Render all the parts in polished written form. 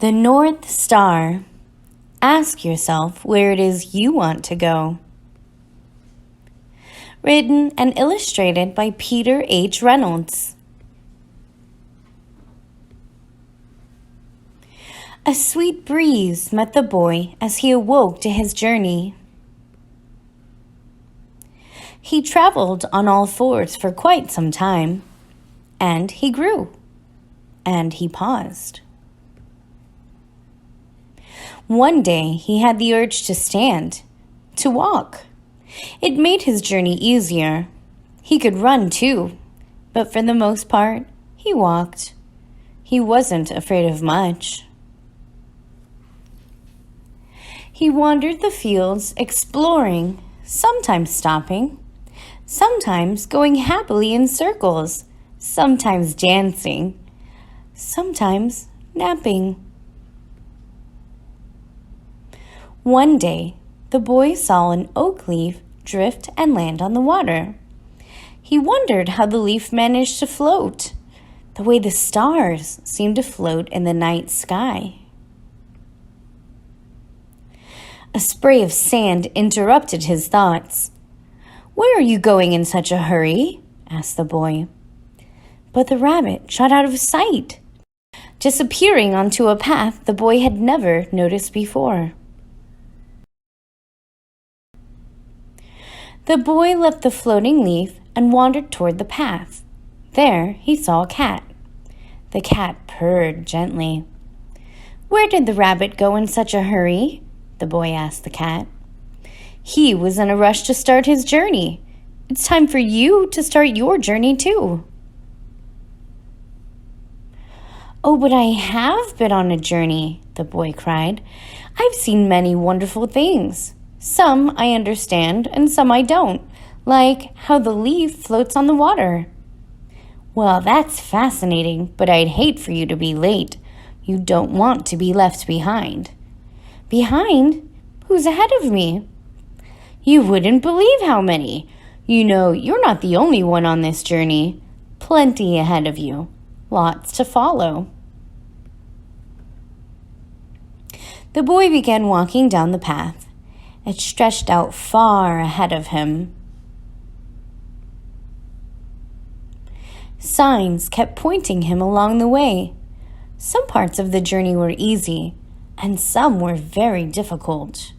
The North Star. Ask yourself where it is you want to go. Written and illustrated by Peter H. Reynolds. A sweet breeze met the boy as he awoke to his journey. He traveled on all fours for quite some time, and he grew, and he paused. One day he had the urge to stand, to walk. It made his journey easier. He could run too, but for the most part, he walked. He wasn't afraid of much. He wandered the fields, exploring, sometimes stopping, sometimes going happily in circles, sometimes dancing, sometimes napping. One day, the boy saw an oak leaf drift and land on the water. He wondered how the leaf managed to float, the way the stars seemed to float in the night sky. A spray of sand interrupted his thoughts. "Where are you going in such a hurry?" asked the boy. But the rabbit shot out of sight, disappearing onto a path the boy had never noticed before. The boy left the floating leaf and wandered toward the path. There he saw a cat. The cat purred gently. "Where did the rabbit go in such a hurry?" the boy asked the cat. "He was in a rush to start his journey. It's time for you to start your journey too." "Oh, but I have been on a journey," the boy cried. "I've seen many wonderful things. Some I understand and some I don't, like how the leaf floats on the water." "Well, that's fascinating, but I'd hate for you to be late. You don't want to be left behind." "Behind? Who's ahead of me?" "You wouldn't believe how many. You know, you're not the only one on this journey. Plenty ahead of you. Lots to follow." The boy began walking down the path. It stretched out far ahead of him. Signs kept pointing him along the way. Some parts of the journey were easy, and some were very difficult.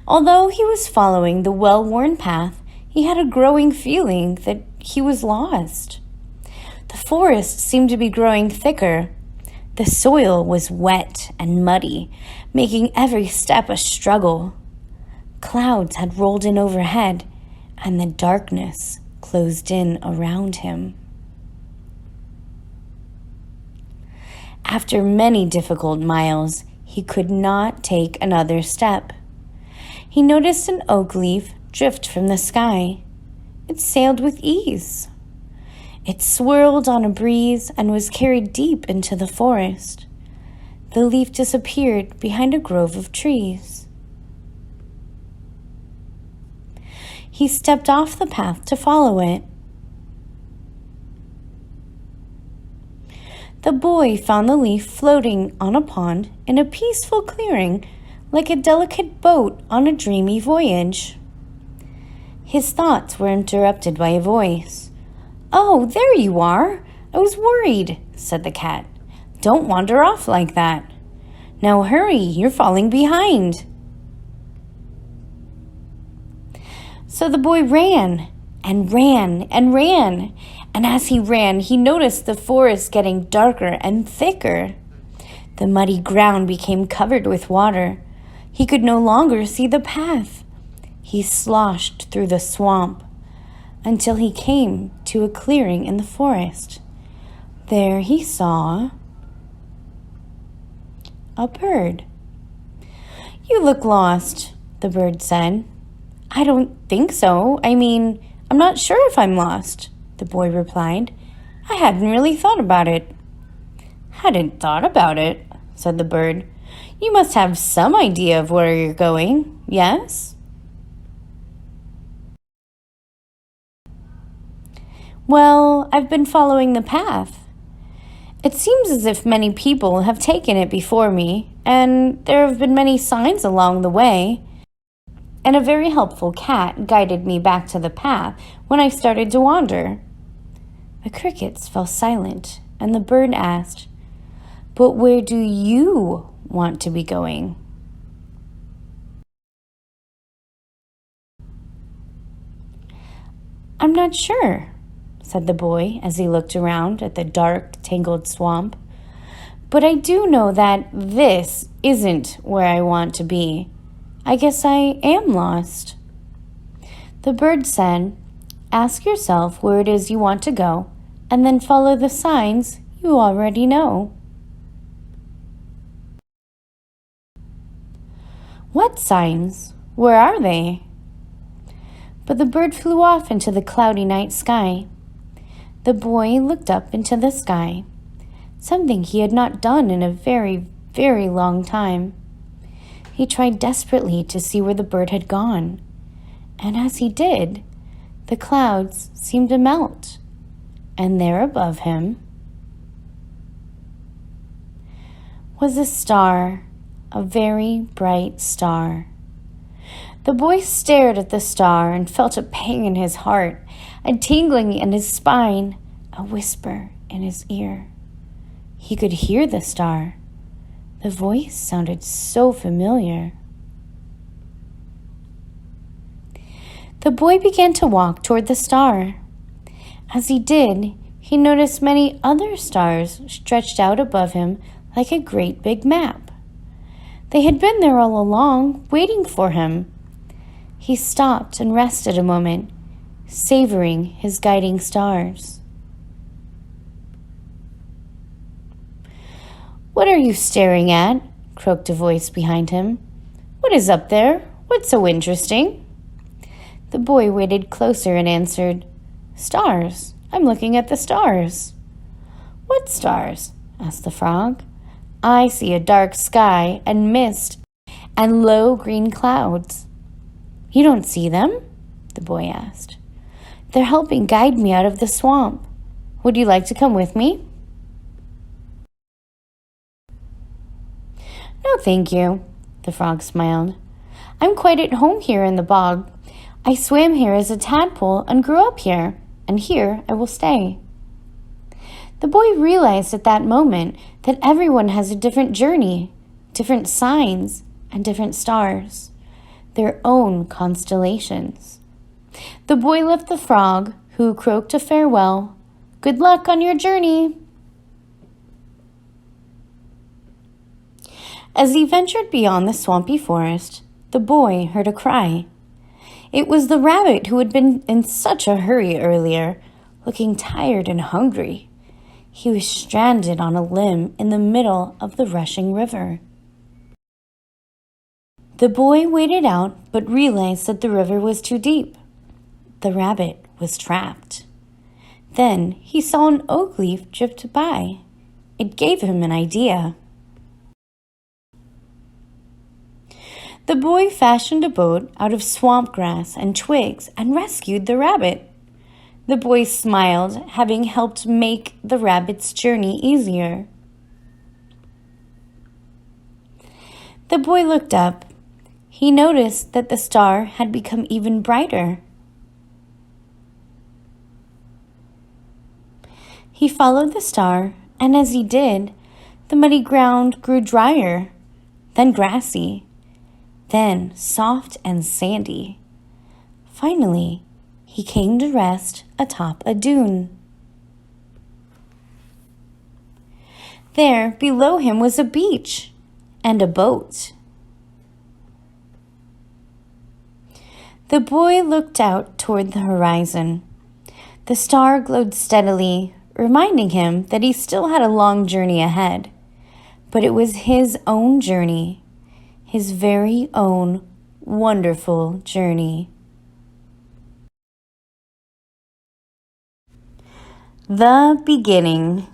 Although he was following the well-worn path, he had a growing feeling that he was lost. The forest seemed to be growing thicker. The soil was wet and muddy, making every step a struggle. Clouds had rolled in overhead, and the darkness closed in around him. After many difficult miles, he could not take another step. He noticed an oak leaf drift from the sky. It sailed with ease. It swirled on a breeze and was carried deep into the forest. The leaf disappeared behind a grove of trees. He stepped off the path to follow it. The boy found the leaf floating on a pond in a peaceful clearing, like a delicate boat on a dreamy voyage. His thoughts were interrupted by a voice. "Oh, there you are! I was worried," said the cat. "Don't wander off like that. Now hurry, you're falling behind." So the boy ran and ran and ran, and as he ran, he noticed the forest getting darker and thicker. The muddy ground became covered with water. He could no longer see the path. He sloshed through the swamp until he came to a clearing in the forest. There he saw a bird. "You look lost," the bird said. "I don't think so. I'm not sure if I'm lost," the boy replied. "I hadn't really thought about it." "Hadn't thought about it," said the bird. "You must have some idea of where you're going, yes?" "Well, I've been following the path, It seems as if many people have taken it before me, and there have been many signs along the way. And a very helpful cat guided me back to the path when I started to wander." The crickets fell silent, and the bird asked, "But where do you want to be going?" "I'm not sure," said the boy as he looked around at the dark, tangled swamp. "But I do know that this isn't where I want to be. I guess I am lost." The bird said, "Ask yourself where it is you want to go, and then follow the signs you already know." "What signs? Where are they?" But the bird flew off into the cloudy night sky. The boy looked up into the sky, something he had not done in a very, very long time. He tried desperately to see where the bird had gone, and as he did, the clouds seemed to melt, and there above him was a star, a very bright star. The boy stared at the star and felt a pang in his heart, a tingling in his spine, a whisper in his ear. He could hear the star. The voice sounded so familiar. The boy began to walk toward the star. As he did, he noticed many other stars stretched out above him like a great big map. They had been there all along, waiting for him. He stopped and rested a moment, savoring his guiding stars. "What are you staring at?" croaked a voice behind him. "What is up there? What's so interesting?" The boy waited closer and answered, "Stars. I'm looking at the stars." "What stars?" asked the frog. "I see a dark sky and mist and low green clouds." "You don't see them?" the boy asked. "They're helping guide me out of the swamp. Would you like to come with me?" "No, thank you," the frog smiled. "I'm quite at home here in the bog. I swam here as a tadpole and grew up here, and here I will stay." The boy realized at that moment that everyone has a different journey, different signs, and different stars, their own constellations. The boy left the frog, who croaked a farewell. "Good luck on your journey." As he ventured beyond the swampy forest, the boy heard a cry. It was the rabbit who had been in such a hurry earlier, looking tired and hungry. He was stranded on a limb in the middle of the rushing river. The boy waded out, but realized that the river was too deep. The rabbit was trapped. Then he saw an oak leaf drift by. It gave him an idea. The boy fashioned a boat out of swamp grass and twigs and rescued the rabbit. The boy smiled, having helped make the rabbit's journey easier. The boy looked up. He noticed that the star had become even brighter. He followed the star, and as he did, the muddy ground grew drier, then grassy, then soft and sandy. Finally, he came to rest atop a dune. There, below him, was a beach and a boat. The boy looked out toward the horizon. The star glowed steadily, reminding him that he still had a long journey ahead. But it was his own journey, his very own wonderful journey. The beginning.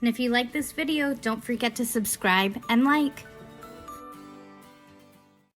And if you like this video, don't forget to subscribe and like.